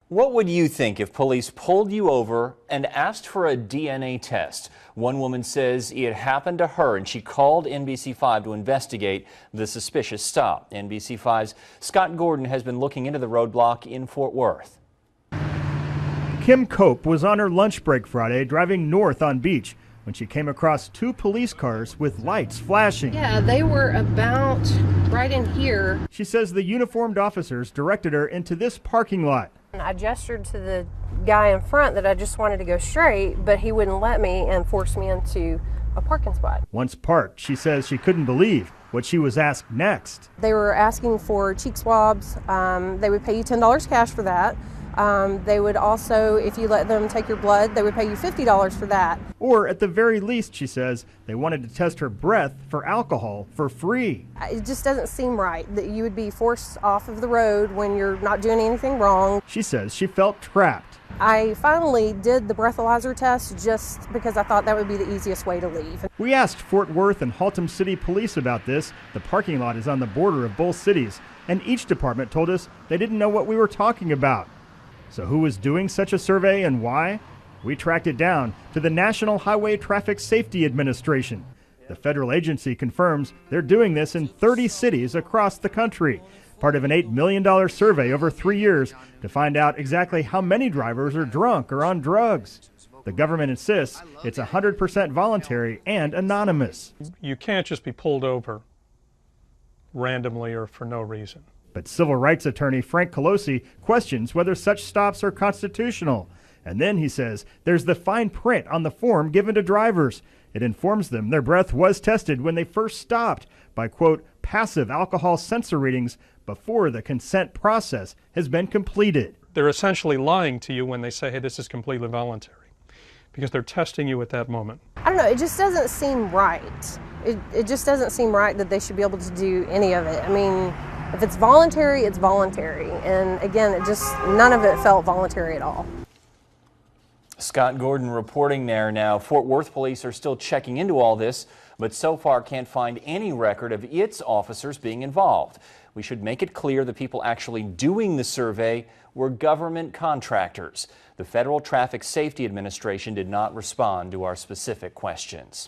What would you think if police pulled you over and asked for a DNA test? One woman says it happened to her and she called NBC5 to investigate the suspicious stop. NBC5's Scott Gordon has been looking into the roadblock in Fort Worth. Kim Cope was on her lunch break Friday driving north on Beach when she came across two police cars with lights flashing. Yeah, they were about right in here. She says the uniformed officers directed her into this parking lot. I gestured to the guy in front that I just wanted to go straight, but he wouldn't let me and forced me into a parking spot. Once parked, she says she couldn't believe what she was asked next. They were asking for cheek swabs. They would pay you $10 cash for that. They would also, if you let them take your blood, they would pay you $50 for that. Or at the very least, she says, they wanted to test her breath for alcohol for free. It just doesn't seem right that you would be forced off of the road when you're not doing anything wrong. She says she felt trapped. I finally did the breathalyzer test just because I thought that would be the easiest way to leave. We asked Fort Worth and Haltom City Police about this. The parking lot is on the border of both cities, and each department told us they didn't know what we were talking about. So who was doing such a survey and why? We tracked it down to the National Highway Traffic Safety Administration. The federal agency confirms they're doing this in 30 cities across the country, part of an $8 million survey over 3 years to find out exactly how many drivers are drunk or on drugs. The government insists it's 100% voluntary and anonymous. You can't just be pulled over randomly or for no reason. But civil rights attorney Frank Colosi questions whether such stops are constitutional. And then he says there's the fine print on the form given to drivers. It informs them their breath was tested when they first stopped by, quote, passive alcohol sensor readings before the consent process has been completed. They're essentially lying to you when they say, hey, this is completely voluntary, because they're testing you at that moment. I don't know, it just doesn't seem right. It just doesn't seem right that they should be able to do any of it. I mean, if it's voluntary, it's voluntary. And again, none of it felt voluntary at all. Scott Gordon reporting there now. Fort Worth police are still checking into all this, but so far can't find any record of its officers being involved. We should make it clear the people actually doing the survey were government contractors. The Federal Traffic Safety Administration did not respond to our specific questions.